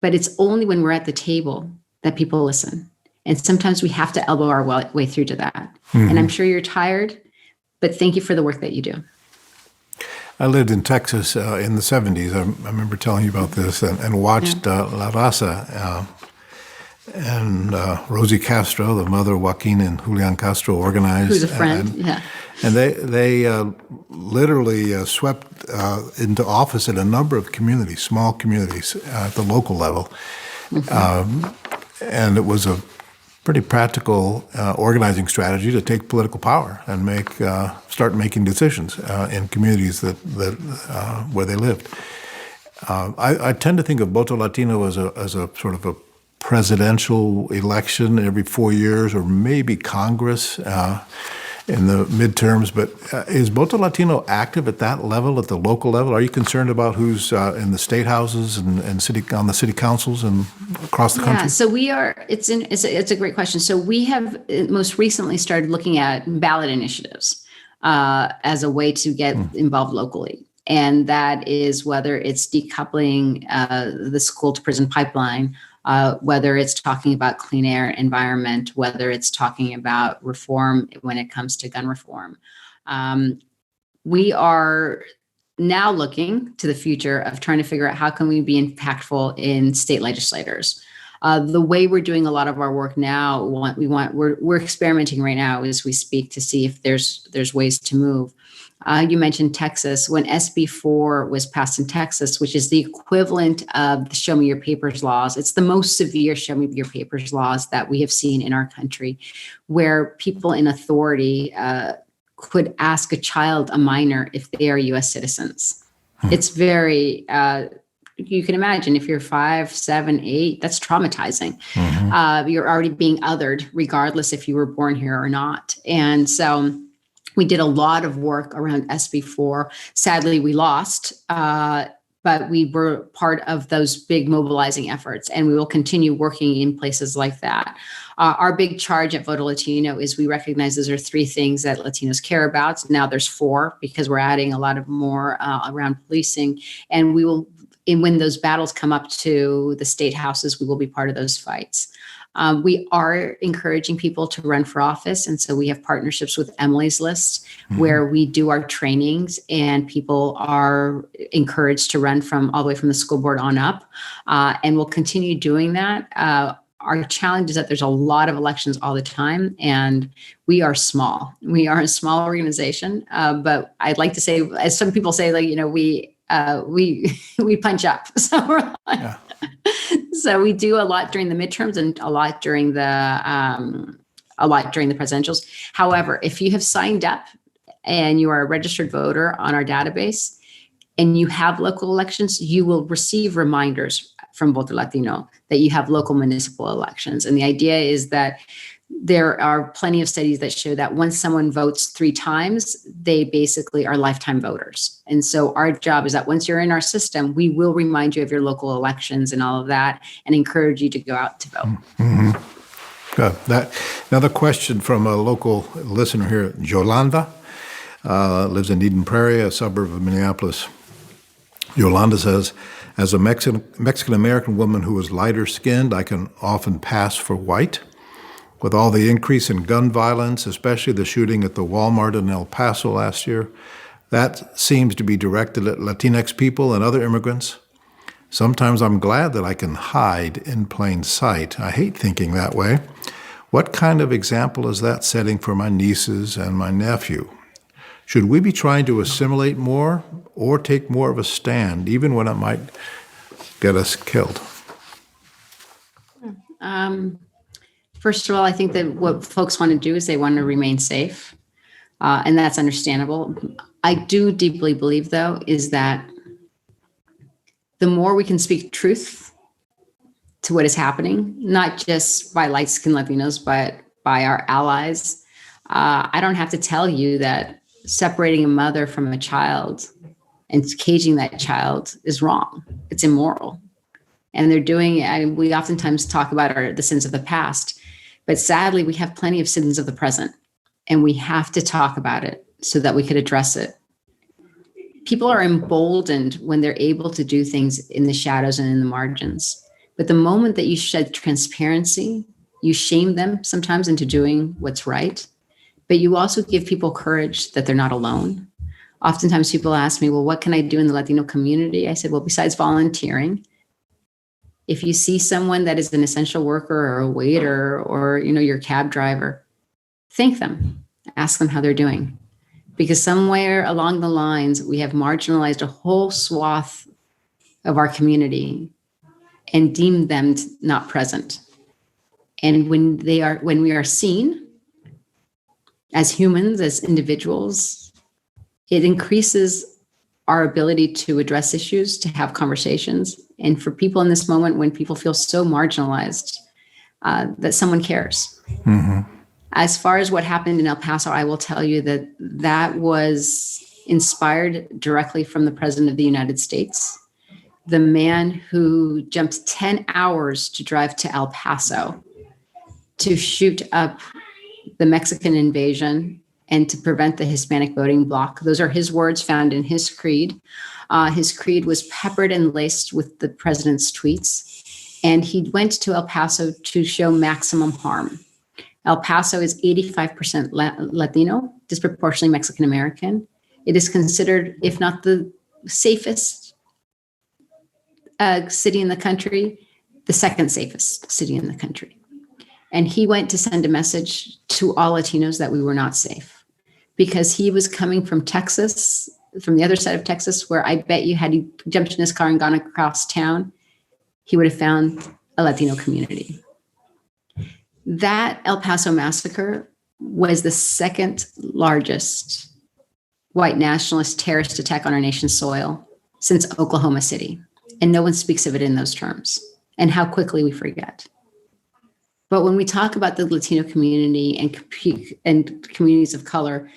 But it's only when we're at the table that people listen. And sometimes we have to elbow our way through to that. Mm-hmm. And I'm sure you're tired, but thank you for the work that you do. I lived in Texas in the 70s. I remember telling you about this and watched La Raza. And Rosie Castro, the mother of Joaquin and Julian Castro, organized. Who's a friend, And they literally swept into office in a number of communities, small communities at the local level. Mm-hmm. And it was a pretty practical organizing strategy to take political power and start making decisions in communities that where they lived. I tend to think of Voto Latino as a sort of a presidential election every 4 years, or maybe Congress in the midterms. But is Voto Latino active at that level, at the local level? Are you concerned about who's in the state houses and on the city councils and across the country? Yeah, so we are. It's a great question. So we have most recently started looking at ballot initiatives as a way to get involved locally. And that is whether it's decoupling the school to prison pipeline, whether it's talking about clean air environment, whether it's talking about reform when it comes to gun reform. We are now looking to the future of trying to figure out how can we be impactful in state legislators. The way we're doing a lot of our work now, we're experimenting right now as we speak to see if there's ways to move. You mentioned Texas. When SB 4 was passed in Texas, which is the equivalent of the Show Me Your Papers laws, it's the most severe Show Me Your Papers laws that we have seen in our country, where people in authority could ask a minor, if they are U.S. citizens. It's very, you can imagine if you're 5, 7, 8, that's traumatizing. You're already being othered, regardless if you were born here or not. And so we did a lot of work around SB 4. Sadly, we lost, but we were part of those big mobilizing efforts, and we will continue working in places like that. Our big charge at Voto Latino is we recognize those are 3 things that Latinos care about. Now there's 4 because we're adding a lot of more around policing, and we will. And when those battles come up to the state houses, we will be part of those fights. We are encouraging people to run for office. And so we have partnerships with Emily's List, where we do our trainings and people are encouraged to run from all the way from the school board on up. And we'll continue doing that. Our challenge is that there's a lot of elections all the time, and we are small. We are a small organization, but I'd like to say, as some people say, like, we punch up. So we're like, so we do a lot during the midterms and a lot during the presidentials. However, if you have signed up and you are a registered voter on our database and you have local elections, you will receive reminders from Voto Latino that you have local municipal elections. And the idea is that there are plenty of studies that show that once someone votes 3 times, they basically are lifetime voters. And so our job is that once you're in our system, we will remind you of your local elections and all of that and encourage you to go out to vote. Good. Another question from a local listener here, Yolanda, lives in Eden Prairie, a suburb of Minneapolis. Yolanda says, as a Mexican-American woman who is lighter skinned, I can often pass for white. With all the increase in gun violence, especially the shooting at the Walmart in El Paso last year, that seems to be directed at Latinx people and other immigrants. Sometimes I'm glad that I can hide in plain sight. I hate thinking that way. What kind of example is that setting for my nieces and my nephew? Should we be trying to assimilate more or take more of a stand, even when it might get us killed? First of all, I think that what folks want to do is they want to remain safe, and that's understandable. I do deeply believe, though, is that the more we can speak truth to what is happening, not just by light-skinned Latinos, but by our allies. I don't have to tell you that separating a mother from a child and caging that child is wrong. It's immoral. And they're doing, we oftentimes talk about the sins of the past, but sadly, we have plenty of sins of the present, and we have to talk about it so that we could address it. People are emboldened when they're able to do things in the shadows and in the margins. But the moment that you shed transparency, you shame them sometimes into doing what's right, but you also give people courage that they're not alone. Oftentimes people ask me, well, what can I do in the Latino community? I said, well, besides volunteering, if you see someone that is an essential worker or a waiter or, your cab driver, thank them, ask them how they're doing. Because somewhere along the lines, we have marginalized a whole swath of our community and deemed them not present. And when we are seen as humans, as individuals, it increases our ability to address issues, to have conversations. And for people in this moment, when people feel so marginalized, that someone cares. Mm-hmm. As far as what happened in El Paso, I will tell you that was inspired directly from the President of the United States, the man who jumped 10 hours to drive to El Paso to shoot up the Mexican invasion and to prevent the Hispanic voting bloc. Those are his words found in his creed. His creed was peppered and laced with the president's tweets. And he went to El Paso to show maximum harm. El Paso is 85% Latino, disproportionately Mexican American. It is considered, if not the safest city in the country, the second safest city in the country. And he went to send a message to all Latinos that we were not safe, because he was coming from Texas, from the other side of Texas, where I bet you had he jumped in his car and gone across town, he would have found a Latino community. That El Paso massacre was the second largest white nationalist terrorist attack on our nation's soil since Oklahoma City. And no one speaks of it in those terms, and how quickly we forget. But when we talk about the Latino community and communities of color,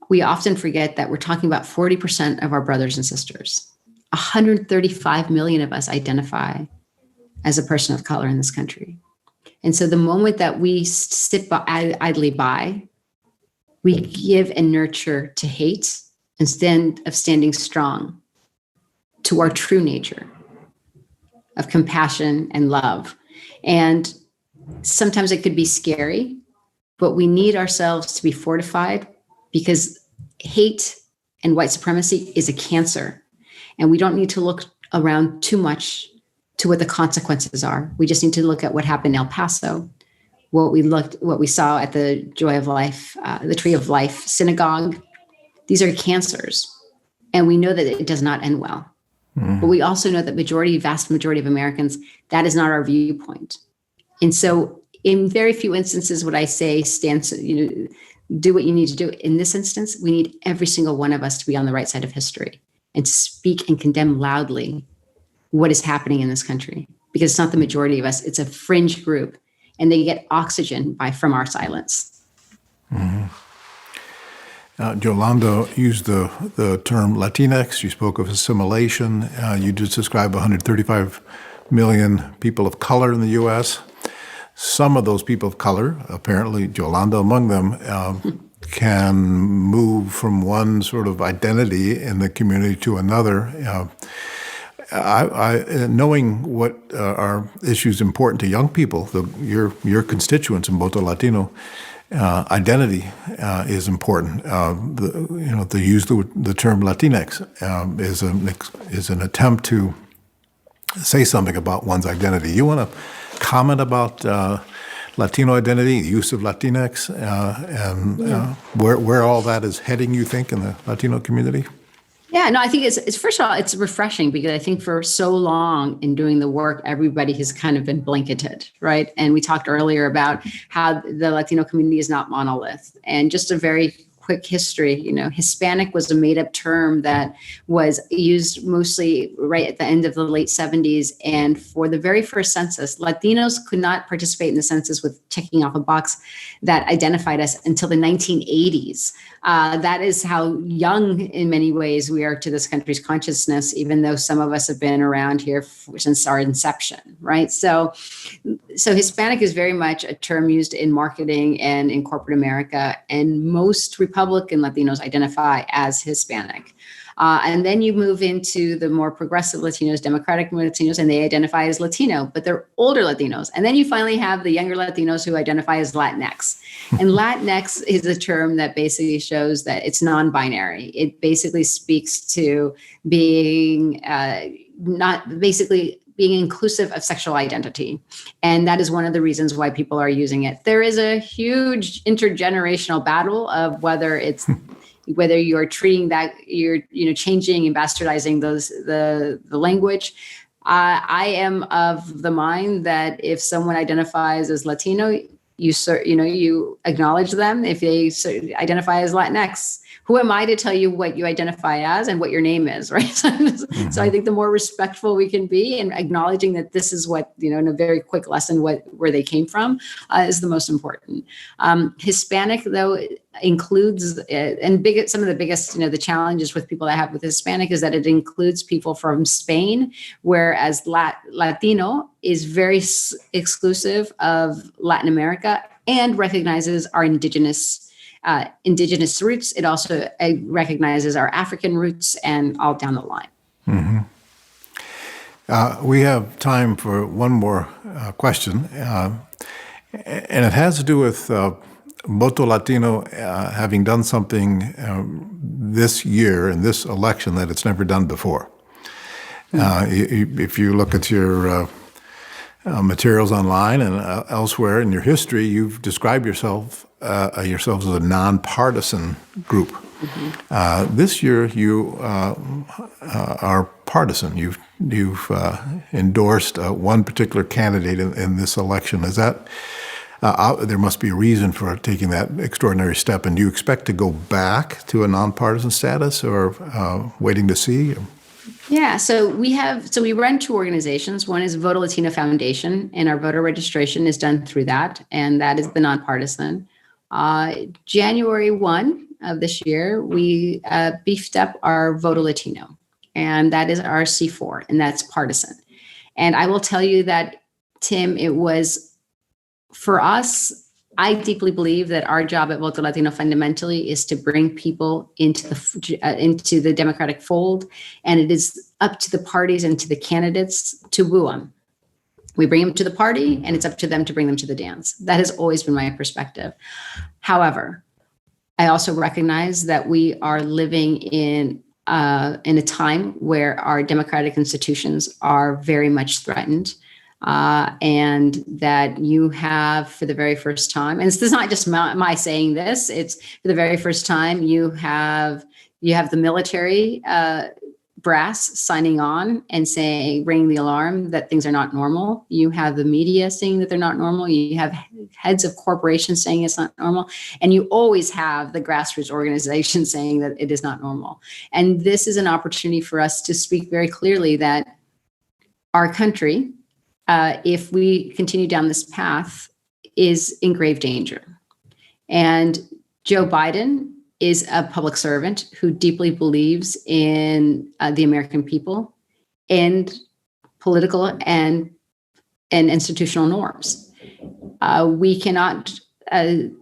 we often forget that we're talking about 40% of our brothers and sisters. 135 million of us identify as a person of color in this country. And so the moment that we sit idly by, we give and nurture to hate instead of standing strong to our true nature of compassion and love. And sometimes it could be scary, but we need ourselves to be fortified, because hate and white supremacy is a cancer. And we don't need to look around too much to what the consequences are. We just need to look at what happened in El Paso, what we saw at the Joy of Life, the Tree of Life synagogue. These are cancers. And we know that it does not end well. But we also know that vast majority of Americans, that is not our viewpoint. And so in very few instances would I say, do what you need to do. In this instance, we need every single one of us to be on the right side of history and speak and condemn loudly what is happening in this country, because it's not the majority of us. It's a fringe group, and they get oxygen from our silence. Yolanda used the term Latinx. You spoke of assimilation. You just described 135 million people of color in the U.S. Some of those people of color, apparently Yolanda among them, can move from one sort of identity in the community to another. Knowing what are issues important to young people, your constituents in Voto Latino, identity is important. To use the term Latinx is an attempt to say something about one's identity. You want to comment about Latino identity, the use of Latinx, and where all that is heading, you think, in the Latino community? Yeah, no, I think it's first of all, it's refreshing, because I think for so long in doing the work, everybody has kind of been blanketed, right? And we talked earlier about how the Latino community is not monolith. And just a very quick history, Hispanic was a made-up term that was used mostly right at the end of the late 70s. And for the very first census, Latinos could not participate in the census with checking off a box that identified us until the 1980s. That is how young, in many ways, we are to this country's consciousness, even though some of us have been around here since our inception, right? So Hispanic is very much a term used in marketing and in corporate America, and most Republican Latinos identify as Hispanic. And then you move into the more progressive Latinos, Democratic Latinos, and they identify as Latino, but they're older Latinos. And then you finally have the younger Latinos who identify as Latinx. And Latinx is a term that basically shows that it's non-binary. It basically speaks to being being inclusive of sexual identity. And that is one of the reasons why people are using it. There is a huge intergenerational battle of whether you're treating that, you're changing and bastardizing the language. I am of the mind that if someone identifies as Latino, you acknowledge them. If they identify as Latinx, who am I to tell you what you identify as and what your name is, right? So I think the more respectful we can be in acknowledging that this is what, in a very quick lesson, where they came from is the most important. Hispanic, though, includes some of the biggest, the challenges with people that have with Hispanic is that it includes people from Spain, whereas Latino is very exclusive of Latin America and recognizes our indigenous roots. It also recognizes our African roots and all down the line. Mm-hmm. We have time for one more question, and it has to do with Moto Latino having done something this year in this election that it's never done before. If you look at your materials online and elsewhere in your history, you've described yourselves as a nonpartisan group. This year, you are partisan. You've endorsed one particular candidate in this election. Is that there must be a reason for taking that extraordinary step? And do you expect to go back to a nonpartisan status, or waiting to see? Yeah, so we run two organizations. One is Voto Latino Foundation, and our voter registration is done through that, and that is the nonpartisan. January 1 of this year, we beefed up our Voto Latino, and that is our C4, and that's partisan. And I will tell you that, Tim, it was, for us, I deeply believe that our job at Voto Latino fundamentally is to bring people into the Democratic fold, and it is up to the parties and to the candidates to woo them. We bring them to the party, and it's up to them to bring them to the dance. That has always been my perspective. However, I also recognize that we are living in a time where our democratic institutions are very much threatened. And that you have, for the very first time, and this is not just my saying this, it's for the very first time, you have the military brass signing on and saying, ringing the alarm that things are not normal. You have the media saying that they're not normal. You have heads of corporations saying it's not normal. And you always have the grassroots organizations saying that it is not normal. And this is an opportunity for us to speak very clearly that our country, if we continue down this path, is in grave danger. And Joe Biden is a public servant who deeply believes in the American people and political and institutional norms. We cannot, the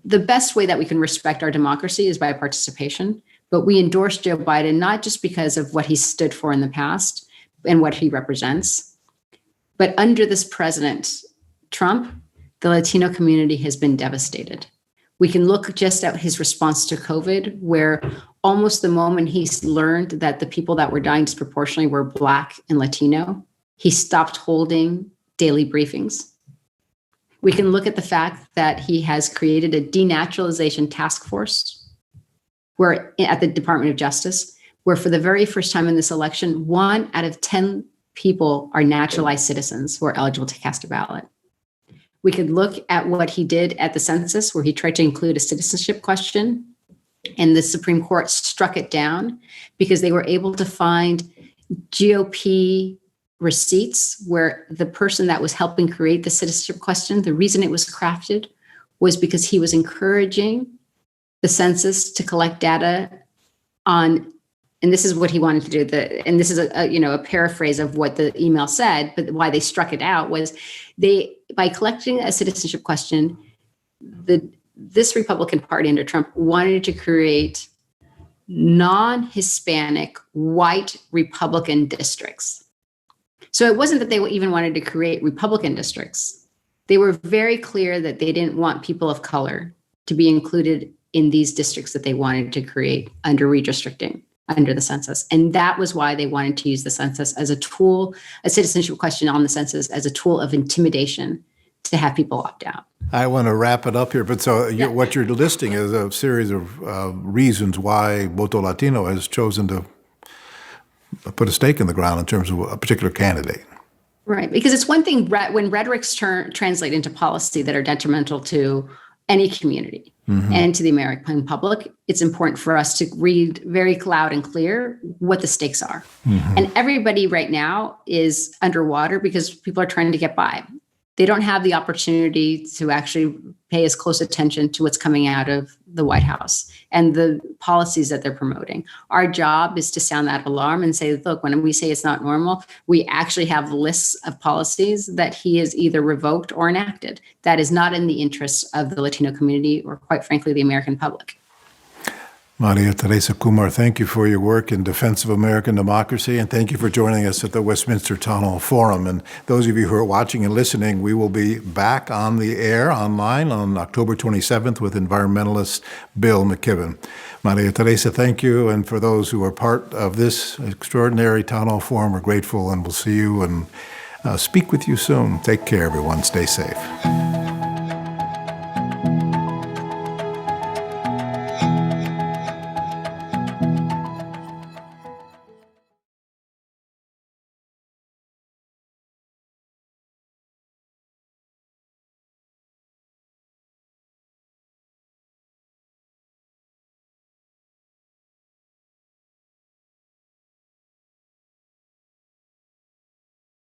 best way that we can respect our democracy is by participation, but we endorse Joe Biden not just because of what he stood for in the past and what he represents, but under this president, Trump, the Latino community has been devastated. We can look just at his response to COVID, where almost the moment he's learned that the people that were dying disproportionately were Black and Latino, he stopped holding daily briefings. We can look at the fact that he has created a denaturalization task force where at the Department of Justice, where for the very first time in this election, 1 out of 10 people are naturalized citizens who are eligible to cast a ballot. We could look at what he did at the census, where he tried to include a citizenship question, and the Supreme Court struck it down because they were able to find GOP receipts where the person that was helping create the citizenship question, the reason it was crafted was because he was encouraging the census to collect data on, and this is what he wanted to do, and this is a paraphrase of what the email said, but why they struck it out was by collecting a citizenship question, this Republican Party under Trump wanted to create non-Hispanic white Republican districts. So it wasn't that they even wanted to create Republican districts. They were very clear that they didn't want people of color to be included in these districts that they wanted to create under redistricting, under the census. And that was why they wanted to use the census as a tool, a citizenship question on the census as a tool of intimidation to have people opt out. I want to wrap it up here, but what you're listing is a series of reasons why Voto Latino has chosen to put a stake in the ground in terms of a particular candidate. Right, because it's one thing when rhetorics translate into policy that are detrimental to any community and to the American public, it's important for us to read very loud and clear what the stakes are. And everybody right now is underwater because people are trying to get by. They don't have the opportunity to actually pay as close attention to what's coming out of the White House and the policies that they're promoting. Our job is to sound that alarm and say, look, when we say it's not normal, we actually have lists of policies that he has either revoked or enacted. That is not in the interests of the Latino community or, quite frankly, the American public. María Teresa Kumar, thank you for your work in defense of American democracy, and thank you for joining us at the Westminster Town Hall Forum. And those of you who are watching and listening, we will be back on the air online on October 27th with environmentalist Bill McKibben. María Teresa, thank you, and for those who are part of this extraordinary Town Hall Forum, we're grateful, and we'll see you and speak with you soon. Take care, everyone. Stay safe.